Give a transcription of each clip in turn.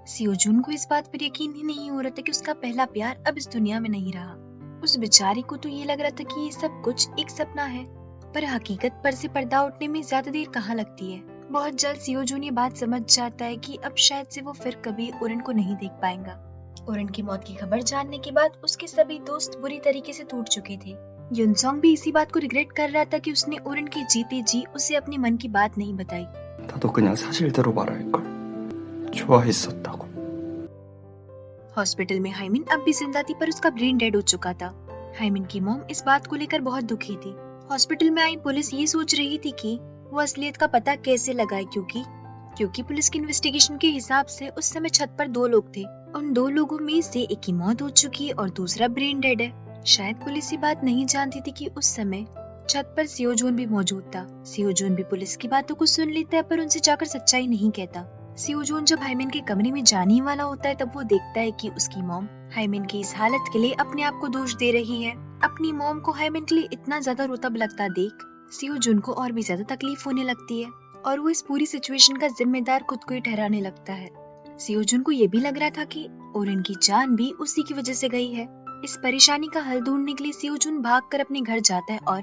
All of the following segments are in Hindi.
सियोजून को इस बात पर यकीन ही नहीं हो रहा था कि उसका पहला प्यार अब इस दुनिया में नहीं रहा। उस बेचारी को तो ये लग रहा था कि ये सब कुछ एक सपना है, पर हकीकत पर से पर्दा उठने में ज्यादा देर कहाँ लगती है। बहुत जल्द सियोजून ये बात समझ जाता है कि अब शायद से वो फिर कभी ओरेन को नहीं देख पाएगा। ओरेन की मौत की खबर जानने के बाद उसके सभी दोस्त बुरी तरीके से टूट चुके थे। युनसोंग भी इसी बात को रिग्रेट कर रहा था कि उसने ओरेन के जीते जी उसे अपने मन की बात नहीं बताई। 나도 그냥 사실대로 말할걸. 좋아했었다고. हॉस्पिटल में हाइमिन अब भी जिंदा थी, पर उसका ब्रेन डेड हो चुका था। हाइमिन की मॉम इस बात को लेकर बहुत दुखी थी। हॉस्पिटल में आई पुलिस ये सोच रही थी कि वो असलियत का पता कैसे लगाए, क्योंकि पुलिस की इन्वेस्टिगेशन के हिसाब से उस समय छत पर 2 लोग थे। उन 2 लोगों में से एक की मौत हो चुकी है और दूसरा ब्रेन डेड है। शायद पुलिस ये बात नहीं जानती थी कि उस समय छत पर सियोजून भी मौजूद था। सियोजून भी पुलिस की बातों को सुन लेता है, पर उनसे जाकर सच्चाई नहीं कहता। सियोजून जब हाइमिन के कमरे में जाने वाला होता है तब वो देखता है कि उसकी मॉम हाइमिन की इस हालत के लिए अपने आप को दोष दे रही है। अपनी मॉम को हाइमिन के लिए इतना ज्यादा रोतब लगता देख सियोजून को और भी ज्यादा तकलीफ होने लगती है और वो इस पूरी सिचुएशन का जिम्मेदार खुद को ही ठहराने लगता है। सियोजून को ये भी लग रहा था कि ओरेन की जान भी उसी की वजह से गई है। इस परेशानी का हल ढूंढने के लिए सियोजून भागकर अपने घर जाता है और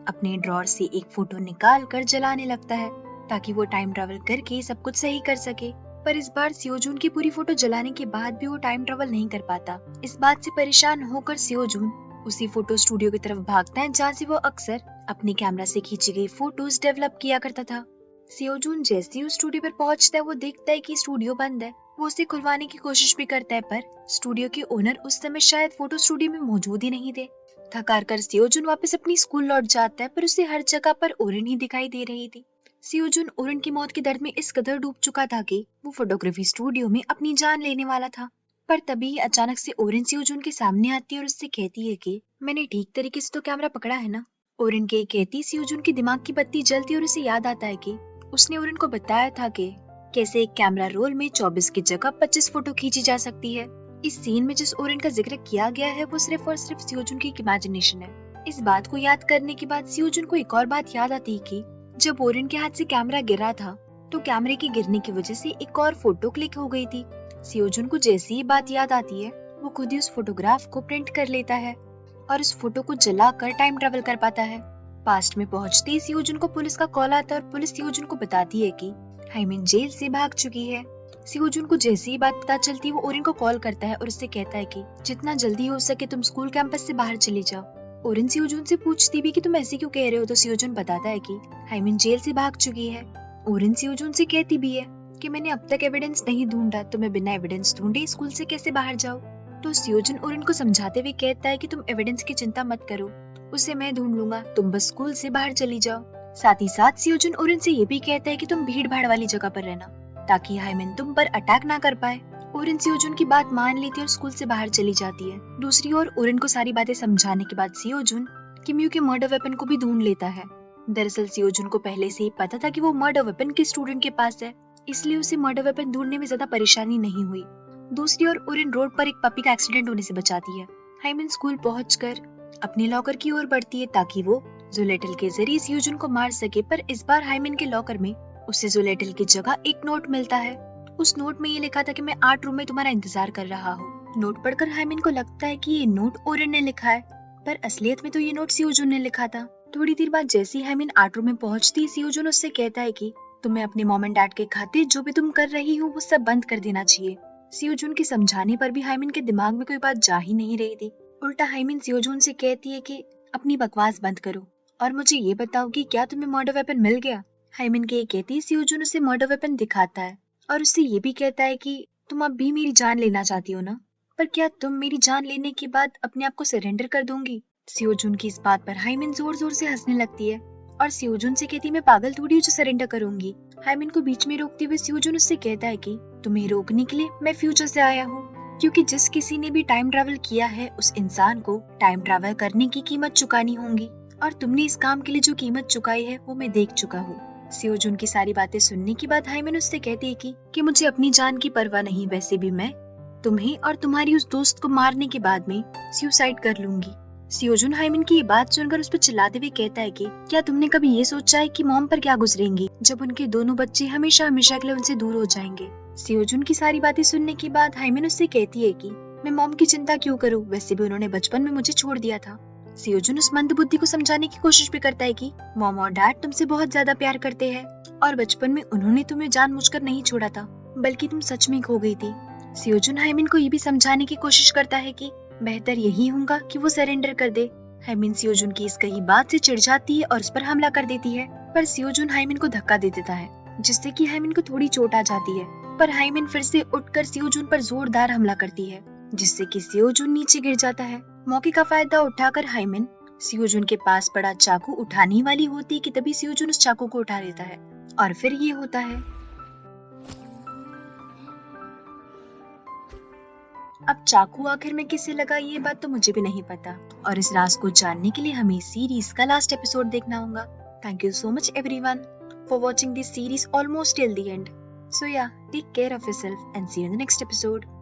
अपने ड्रॉर से एक फोटो निकाल कर जलाने लगता है ताकि वो टाइम ट्रेवल करके सब कुछ सही कर सके। पर इस बार सियोजून की पूरी फोटो जलाने के बाद भी वो टाइम ट्रेवल नहीं कर पाता। इस बात से परेशान होकर सियोजून उसी फोटो स्टूडियो की तरफ भागता है जहाँ से वो अक्सर अपने कैमरा से खींची गई फोटोज डेवलप किया करता था। सियोजून जैसे ही उस स्टूडियो पर पहुंचता है वो देखता है कि स्टूडियो बंद है। वो उसे खुलवाने की कोशिश भी करता है, पर स्टूडियो के ओनर उस समय शायद फोटो स्टूडियो में मौजूद ही नहीं थे। थक कर सियोजून वापस अपनी स्कूल लौट जाता है, पर उसे हर जगह पर ओरेन ही दिखाई दे रही थी। सियोजून ओरेन की मौत के दर्द में इस कदर डूब चुका था कि वो फोटोग्राफी स्टूडियो में अपनी जान लेने वाला था। पर तभी अचानक से ओरेन सियोजून के सामने आती है और उससे कहती है कि मैंने ठीक तरीके से तो कैमरा पकड़ा है ना। ओरेन के कहती सियोजून की दिमाग की बत्ती जलती और उसे याद आता है कि उसने ओरेन को बताया था कि कैसे एक कैमरा रोल में 24 की जगह 25 फोटो खींची जा सकती है। इस सीन में जिस ओरेन का जिक्र किया गया है वो सिर्फ और सिर्फ सियोजून की इमेजिनेशन है। इस बात को याद करने के बाद सियोजून को एक और बात याद आती है कि जब ओरेन के हाथ से कैमरा गिरा था तो कैमरे के गिरने की वजह से एक और फोटो क्लिक हो गई थी। सियोजून को जैसी ये बात याद आती है वो खुद ही उस फोटोग्राफ को प्रिंट कर लेता है और उस फोटो को जलाकर टाइम ट्रेवल कर पाता है। पास्ट में पहुंचते ही सियोजून को पुलिस का कॉल आता है और पुलिस सियोजून को बताती है कि हाइमिन जेल से भाग चुकी है। सियोजून को जैसी ही बात पता चलती है वो ओरेन को कॉल करता है और उससे कहता है कि जितना जल्दी हो सके तुम स्कूल कैंपस से बाहर चली जाओ। ओरेन सियोजून से पूछती भी कि तुम ऐसे क्यों कह रहे हो, तो सियोजून बताता है कि हाइमिन जेल से भाग चुकी है। ओरेन सियोजून से कहती भी है कि मैंने अब तक एविडेंस नहीं ढूंढा तो मैं बिना एविडेंस ढूंढे स्कूल से कैसे बाहर जाऊँ। तो सियोजून ओरेन को समझाते हुए कहता है कि तुम एविडेंस की चिंता मत करो, उसे मैं ढूंढ लूंगा, तुम बस स्कूल से बाहर चली जाओ। साथ ही साथ सियोजून ओरेन से ये भी कहता है कि तुम भीड़ भाड़ वाली जगह पर रहना ताकि हाइमिन तुम पर अटैक ना कर पाए। ओरेन सियोजून की बात मान लेती है और स्कूल से बाहर चली जाती है। दूसरी ओर ओरेन को सारी बातें समझाने के बाद सियोजून किम्यू के मर्डर वेपन को भी ढूंढ लेता है। दरअसल सियोजून को पहले से ही पता था कि वो मर्डर वेपन किस स्टूडेंट के पास है, इसलिए उसे मर्डर वेपन ढूंढने में ज्यादा परेशानी नहीं हुई। दूसरी ओर ओरेन रोड पर एक पपी का एक्सीडेंट होने से बचाती है। हाइमिन स्कूल पहुंचकर अपने लॉकर की ओर बढ़ती है ताकि वो ज़ुलेटल के जरिए सियोजून को मार सके, पर इस बार हाइमिन के लॉकर में उसे ज़ुलेटल की जगह एक नोट मिलता है। उस नोट में ये लिखा था कि मैं 8 रूम में तुम्हारा इंतजार कर रहा हूँ। नोट पढ़कर हाइमिन को लगता है कि ये नोट ओरेन ने लिखा है, पर असलियत में तो ये नोट सियोजून ने लिखा था। थोड़ी देर बाद जैसे ही हाइमिन 8 रूम में पहुंचती, सियोजून उससे कहता है कि तुम्हें अपने मॉम एंड डैड के खातिर जो भी तुम कर रही हो वो सब बंद कर देना चाहिए। सियोजून के समझाने पर भी हाइमिन के दिमाग में कोई बात जा ही नहीं रही थी। उल्टा हाइमिन सियोजून से कहती है कि अपनी बकवास बंद करो और मुझे ये बताओ कि क्या तुम्हें मर्डर वेपन मिल गया। हाइमिन के कहती सियोजून उसे मर्डर वेपन दिखाता है और उससे ये भी कहता है कि तुम अब भी मेरी जान लेना चाहती हो ना, पर क्या तुम मेरी जान लेने के बाद अपने आप को सरेंडर कर दोगी। सियोजून की इस बात पर हाइमिन जोर जोर से हंसने लगती है और सियोजून से कहती मैं पागल थोड़ी हूँ जो सरेंडर करूंगी। हाइमिन को बीच में रोकते हुए सियोजून उससे कहता है कि तुम्हें रोकने के लिए मैं फ्यूचर से आया हूँ, क्योंकि जिस किसी ने भी टाइम ट्रैवल किया है उस इंसान को टाइम ट्रैवल करने की कीमत चुकानी होगी और तुमने इस काम के लिए जो कीमत चुकाई है वो मैं देख चुका हूँ। सियोजून की सारी बातें सुनने के बाद हाइमिन उससे कहती है कि मुझे अपनी जान की परवाह नहीं, वैसे भी मैं तुम्हें और तुम्हारी उस दोस्त को मारने के बाद में सुसाइड कर लूंगी। सियोजुन हाइमिन की ये बात सुनकर उस पर चिल्लाते हुए कहता है कि क्या तुमने कभी ये सोचा है कि मॉम पर क्या गुजरेंगी जब उनके दोनों बच्चे हमेशा हमेशा के लिए उनसे दूर हो जाएंगे। सियोजुन की सारी बातें सुनने के बाद हाइमिन उससे कहती है कि मैं मॉम की चिंता क्यों करूं, वैसे भी उन्होंने बचपन में मुझे छोड़ दिया था। सियोजुन उस मंदबुद्धि को समझाने की कोशिश भी करता है कि मॉम और डैड तुमसे बहुत ज्यादा प्यार करते हैं और बचपन में उन्होंने तुम्हें जानबूझकर नहीं छोड़ा था, बल्कि तुम सच में खो गई थी। सियोजुन हाइमिन को ये भी समझाने की कोशिश करता है कि बेहतर यही होगा कि वो सरेंडर कर दे। हाइमिन सियोजुन की इस कही बात से चिढ़ जाती है और उस पर हमला कर देती है, पर सियोजुन हाइमिन को धक्का दे देता है जिससे कि हाइमिन को थोड़ी चोट आ जाती है, पर हाइमिन फिर से उठकर सियोजुन पर जोरदार हमला करती है जिससे कि सियोजुन नीचे गिर जाता है। मौके का फायदा उठाकर हाइमिन सियोजुन के पास पड़ा चाकू उठाने वाली होती है कि तभी सियोजुन उस चाकू को उठा लेता है और फिर ये होता है। अब चाकू आखिर में किसे लगा ये बात तो मुझे भी नहीं पता, और इस राज को जानने के लिए हमें सीरीज का लास्ट एपिसोड देखना होगा। Thank you so much everyone for watching this series almost till the end. So yeah, take care of yourself and see you in the next episode.